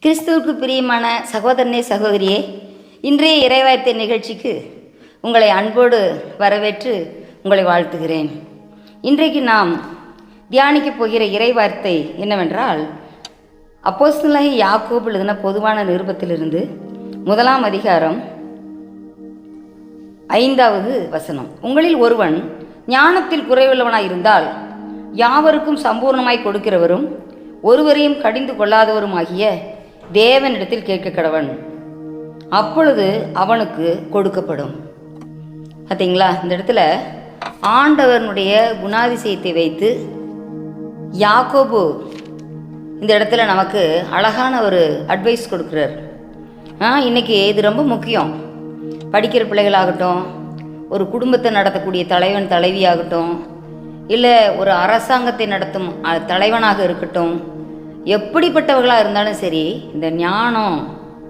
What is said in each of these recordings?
கிறிஸ்துவுக்கு பிரியமான சகோதரனே சகோதரியே, இன்றைய இறைவார்த்தை நிகழ்ச்சிக்கு உங்களை அன்போடு வரவேற்று உங்களை வாழ்த்துகிறேன். இன்றைக்கு நாம் தியானிக்கப் போகிற இறைவார்த்தை என்னவென்றால், அப்போஸ்தலனாகிய யாக்கோபு எழுதின பொதுவான நிருபத்திலிருந்து 1 அதிகாரம் 5வது வசனம். உங்களில் ஒருவன் ஞானத்தில் குறைவுள்ளவனாயிருந்தால் யாவருக்கும் சம்பூர்ணமாய் கொடுக்கிறவரும் ஒருவரையும் கடிந்து கொள்ளாதவருமாகிய தேவனிடத்தில் கேட்க கடவன், அப்பொழுது அவனுக்கு கொடுக்கப்படும். பார்த்தீங்களா, இந்த இடத்துல ஆண்டவனுடைய குணாதிசயத்தை வைத்து யாக்கோபு இந்த இடத்துல நமக்கு அழகான ஒரு அட்வைஸ் கொடுக்குறார். இன்றைக்கி இது ரொம்ப முக்கியம். படிக்கிற பிள்ளைகளாகட்டும், ஒரு குடும்பத்தை நடத்தக்கூடிய தலைவன் தலைவியாகட்டும், இல்லை ஒரு அரசாங்கத்தை நடத்தும் தலைவனாக இருக்கட்டும், எப்படிப்பட்டவர்களாக இருந்தாலும் சரி, இந்த ஞானம்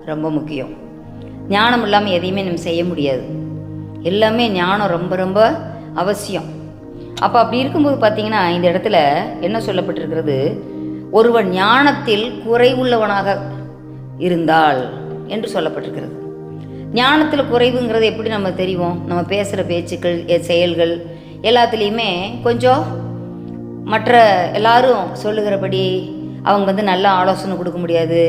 ரொம்ப முக்கியம். ஞானம் இல்லாமல் எதையுமே நம்ம செய்ய முடியாது. எல்லாமே ஞானம் ரொம்ப ரொம்ப அவசியம். அப்போ அப்படி இருக்கும்போது பார்த்திங்கன்னா, இந்த இடத்துல என்ன சொல்லப்பட்டிருக்கிறது, ஒருவன் ஞானத்தில் குறைவுள்ளவனாக இருந்தால் என்று சொல்லப்பட்டிருக்கிறது. ஞானத்தில் குறைவுங்கிறது எப்படி நம்ம தெரியும்? நம்ம பேசுகிற பேச்சுக்கள், செயல்கள் எல்லாத்துலேயுமே கொஞ்சம் மற்ற எல்லாரும் சொல்லுகிறபடி அவங்க நல்ல ஆலோசனை கொடுக்க முடியாது.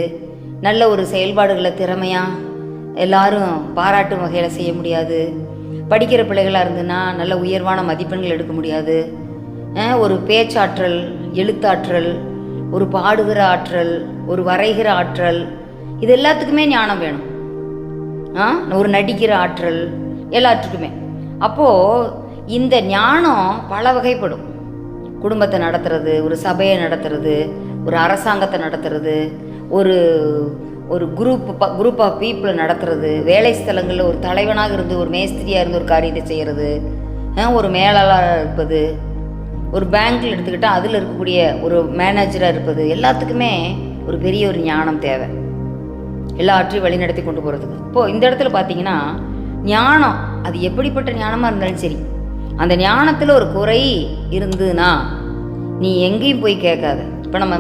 நல்ல ஒரு செயல்பாடுகளை திறமையாக எல்லாரும் பாராட்டும் வகையில் செய்ய முடியாது. படிக்கிற பிள்ளைகளாக இருந்துன்னா நல்ல உயர்வான மதிப்பெண்கள் எடுக்க முடியாது. ஒரு பேச்சாற்றல், எழுத்தாற்றல், ஒரு பாடுகிற ஆற்றல், ஒரு வரைகிற ஆற்றல், இது எல்லாத்துக்குமே ஞானம் வேணும். ஒரு நடிக்கிற ஆற்றல், எல்லாத்துக்குமே. அப்போது இந்த ஞானம் பல வகைப்படும். குடும்பத்தை நடத்துறது, ஒரு சபையை நடத்துறது, ஒரு அரசாங்கத்தை நடத்துறது, ஒரு ஒரு குரூப் ஆஃப் பீப்புளை நடத்துறது, வேலை ஸ்தலங்களில் ஒரு தலைவனாக இருந்து ஒரு மேஸ்திரியாக இருந்து ஒரு காரியத்தை செய்கிறது, ஒரு மேலாளராக இருப்பது, ஒரு பேங்க்கில் எடுத்துக்கிட்டால் அதில் இருக்கக்கூடிய ஒரு மேனேஜராக இருப்பது, எல்லாத்துக்குமே ஒரு பெரிய ஒரு ஞானம் தேவை, எல்லாவற்றையும் வழிநடத்தி கொண்டு போகிறதுக்கு. இப்போது இந்த இடத்துல பார்த்தீங்கன்னா, ஞானம் அது எப்படிப்பட்ட ஞானமாக இருந்தாலும் சரி, அந்த ஞானத்தில் ஒரு குறை இருந்துன்னா நீ எங்கேயும் போய் கேட்காத. இப்போ நம்ம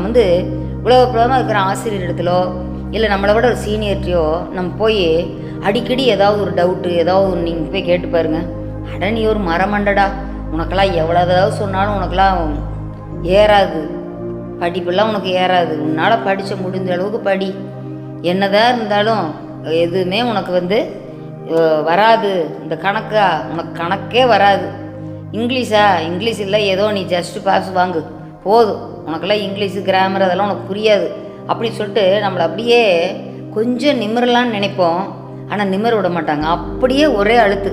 உலகப்புறமாக இருக்கிற ஆசிரியர் இடத்துலோ, இல்லை நம்மளை விட ஒரு சீனியர்ட்டியோ நம்ம போய் அடிக்கடி ஏதாவது ஒரு டவுட்டு, ஏதாவது ஒரு நீங்கள் போய் கேட்டு பாருங்க. அட நீ ஒரு மரமண்டடா, உனக்கெல்லாம் எவ்வளோதாவது சொன்னாலும் உனக்கெல்லாம் ஏறாது, படிப்பெல்லாம் உனக்கு ஏறாது, உன்னால் படித்த முடிஞ்ச அளவுக்கு படி, என்னதான் இருந்தாலும் எதுவுமே உனக்கு வராது, இந்த கணக்கா உனக்கு கணக்கே வராது, இங்கிலீஷ் இல்லை, ஏதோ நீ ஜஸ்ட் பாஸ் வாங்கு போதும், உனக்கெல்லாம் இங்கிலீஷு கிராமர் அதெல்லாம் உனக்கு புரியாது அப்படி சொல்லிட்டு நம்மளை அப்படியே கொஞ்சம் நிமிரலான்னு நினைப்போம். ஆனால் நிமிர விட மாட்டாங்க. அப்படியே ஒரே அழுத்து,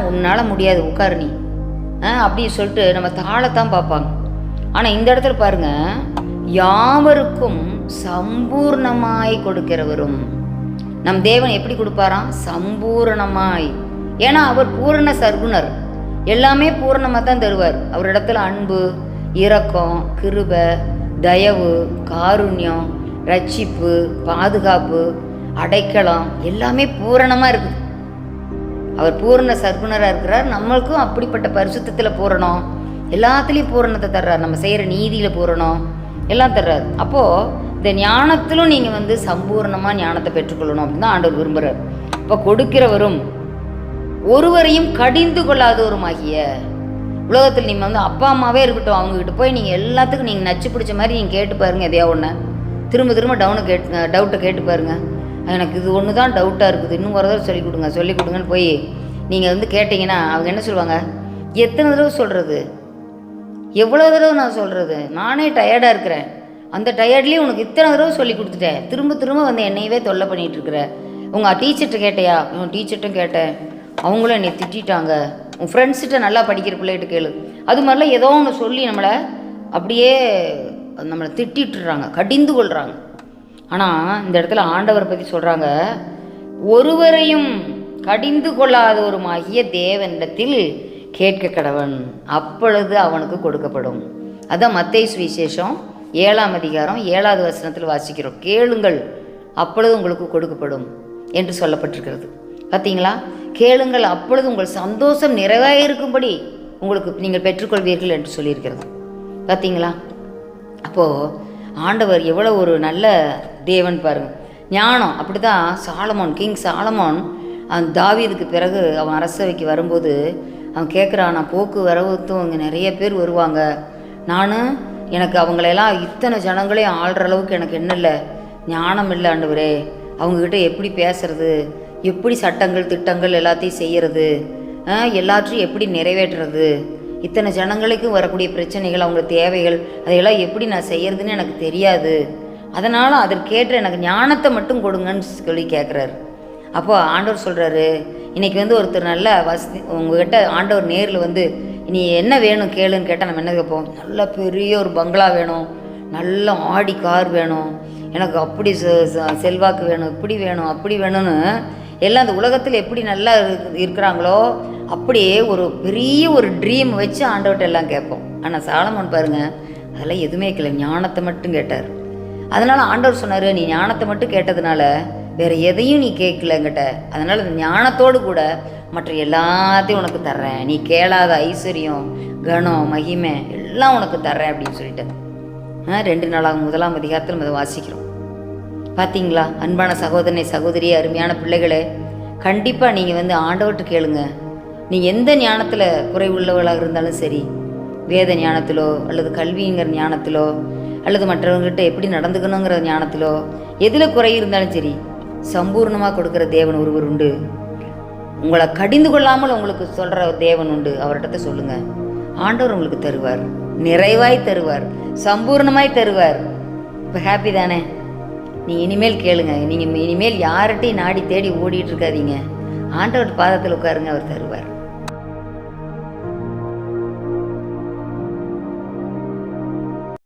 உன்னால் முடியாது உட்காரு நீ அப்படி சொல்லிட்டு நம்ம தாளத்தான் பார்ப்பாங்க. ஆனால் இந்த இடத்துல பாருங்கள், யாவருக்கும் சம்பூர்ணமாய் கொடுக்கிறவரும் நம் தேவன் எப்படி கொடுப்பாராம்? சம்பூரணமாய். ஏன்னா அவர் பூரண சர்க்குணர், எல்லாமே பூரணமாக தான் தருவார். அவர் இடத்துல அன்பு, இரக்கம், கிருபை, தயவு, காருண்யம், ரட்சிப்பு, பாதுகாப்பு, அடைக்கலம் எல்லாமே பூரணமாக இருக்குது. அவர் பூரண சர்க்குணராக இருக்கிறார். நம்மளுக்கும் அப்படிப்பட்ட பரிசுத்தத்தில் பூரணம், எல்லாத்துலேயும் பூரணத்தை தர்றார். நம்ம செய்கிற நீதியில் பூரணம் எல்லாம் தர்றார். அப்போது இந்த ஞானத்திலும் நீங்கள் சம்பூர்ணமாக ஞானத்தை பெற்றுக்கொள்ளணும் அப்படின்னு தான் ஆண்டவர் விரும்புகிறார். இப்போ கொடுக்கிறவரும் ஒருவரையும் கடிந்து கொள்ளாதவருமாகிய, உலகத்தில் நீங்கள் அப்பா அம்மாவே இருக்கட்டும், அவங்ககிட்ட போய் நீங்கள் எல்லாத்துக்கும் நீங்கள் நச்சு பிடிச்ச மாதிரி நீங்கள் கேட்டு பாருங்கள். எதையா ஒன்று திரும்ப திரும்ப டவுட்டை கேட்டு பாருங்கள். எனக்கு இது ஒன்று தான் டவுட்டாக இருக்குது, இன்னும் ஒரு தடவை சொல்லிக் கொடுங்கன்னு போய் நீங்கள் கேட்டிங்கன்னா அவங்க என்ன சொல்லுவாங்க? எத்தனை தடவை சொல்கிறது, எவ்வளோ தடவை நான் சொல்கிறது, நானே டயர்டாக இருக்கிறேன், அந்த டயர்ட்லேயே உனக்கு இத்தனை தடவை சொல்லி கொடுத்துட்டேன், திரும்ப திரும்ப என்னையவே தொல்லை பண்ணிகிட்ருக்குற. உங்கள் டீச்சர்கிட்ட கேட்டையா? உன் டீச்சர்ட்டும் கேட்டேன், அவங்களும் என்னை திட்டாங்க. உன் ஃப்ரெண்ட்ஸ்கிட்ட நல்லா படிக்கிற பிள்ளைகிட்ட கேளு. அது மாதிரிலாம் ஏதோ ஒன்று சொல்லி அப்படியே நம்மளை திட்டுறாங்க, கடிந்து கொள்கிறாங்க. ஆனால் இந்த இடத்துல ஆண்டவரை பற்றி சொல்கிறாங்க, ஒருவரையும் கடிந்து கொள்ளாதவருமாகிய தேவனிடத்தில் கேட்க கடவன், அப்பொழுது அவனுக்கு கொடுக்கப்படும். அதான் மத்தேயு சுவிசேஷம் 7 அதிகாரம் 7வது வசனத்தில் வாசிக்கிறோம். கேளுங்கள், அப்பொழுது உங்களுக்கு கொடுக்கப்படும் என்று சொல்லப்பட்டிருக்கிறது. பார்த்தீங்களா? கேளுங்கள், அப்பொழுது உங்கள் சந்தோஷம் நிறைவாயிருக்கும்படி உங்களுக்கு நீங்கள் பெற்றுக்கொள்வீர்கள் என்று சொல்லியிருக்கிறது. பார்த்தீங்களா? அப்போது ஆண்டவர் எவ்வளோ ஒரு நல்ல தேவன் பாருங்கள். ஞானம் அப்படி தான். சாலமோன், கிங் சாலமோன் அவன் தாவீதுக்கு பிறகு அவன் அரசவைக்கு வரும்போது அவன் கேட்குறான், நான் போக்குவரத்தும் அங்கே நிறைய பேர் வருவாங்க, எனக்கு அவங்களெல்லாம் இத்தனை ஜனங்களையும் ஆள்ற அளவுக்கு எனக்கு என்ன இல்லை, ஞானம் இல்லை ஆண்டவரே, அவங்கக்கிட்ட எப்படி பேசுறது, எப்படி சட்டங்கள் திட்டங்கள் எல்லாத்தையும் செய்கிறது, எல்லாத்தையும் எப்படி நிறைவேற்றுறது, இத்தனை ஜனங்களுக்கும் வரக்கூடிய பிரச்சனைகள், அவங்க தேவைகள், அதையெல்லாம் எப்படி நான் செய்கிறதுன்னு எனக்கு தெரியாது, அதனால் அதற்கேற்ற எனக்கு ஞானத்தை மட்டும் கொடுங்கன்னு சொல்லி கேட்குறாரு. அப்போ ஆண்டவர் சொல்கிறாரு, இன்றைக்கி ஒருத்தர் நல்ல வசதி உங்கள்கிட்ட ஆண்டவர் நேரில் நீ என்ன வேணும் கேளுன்னு கேட்டால் நம்ம என்ன கேட்போம், நல்ல பெரிய ஒரு பங்களா வேணும், நல்ல ஆடி கார் வேணும், எனக்கு அப்படி செல்வாக்கு வேணும், இப்படி வேணும், அப்படி வேணும்னு எல்லாம் அந்த உலகத்தில் எப்படி நல்லா இருக்கிறாங்களோ அப்படியே ஒரு பெரிய ஒரு ட்ரீம் வச்சு ஆண்டவர்கிட்ட எல்லாம் கேட்போம். ஆனால் சாலமோன் பாருங்கள், அதெல்லாம் எதுவுமே கேட்கல, ஞானத்தை மட்டும் கேட்டார். அதனால் ஆண்டவர் சொன்னார், நீ ஞானத்தை மட்டும் கேட்டதுனால வேறு எதையும் நீ கேட்கலங்கிட்ட, அதனால் அந்த ஞானத்தோடு கூட மற்ற எல்லாத்தையும் உனக்கு தர்றேன், நீ கேளாத ஐஸ்வர்யம், கனம், மகிமை எல்லாம் உனக்கு தர்றேன் அப்படின்னு சொல்லிட்டு 2 நாளாக 1ஆம் அதிகாரத்தில் நம்ம அதை வாசிக்கிறோம். பார்த்தீங்களா அன்பான சகோதரனை சகோதரியே, அருமையான பிள்ளைகளே, கண்டிப்பாக நீங்கள் ஆண்டவர்கிட்ட கேளுங்க. நீங்கள் எந்த ஞானத்தில் குறைவுள்ளவர்களாக இருந்தாலும் சரி, வேத ஞானத்திலோ அல்லது கல்விங்கிற ஞானத்திலோ அல்லது மற்றவங்ககிட்ட எப்படி நடந்துக்கணுங்கிற ஞானத்திலோ எதில் குறை இருந்தாலும் சரி, சம்பூர்ணமாக கொடுக்குற தேவன் ஒருவர் உண்டு. உங்களை கடிந்து கொள்ளாமல் உங்களுக்கு சொல்கிற தேவன் உண்டு. அவர்கிட்ட சொல்லுங்கள், ஆண்டவர் உங்களுக்கு தருவார், நிறைவாய் தருவார், சம்பூர்ணமாய் தருவார். இப்போ ஹாப்பி தானே? நீங்கள் இனிமேல் கேளுங்க. நீங்கள் இனிமேல் யார்கிட்டையும் நாடி தேடி ஓடிட்டு இருக்காதீங்க. ஆண்டவர் பாதத்தில் உட்காருங்க, அவர் தருவார்.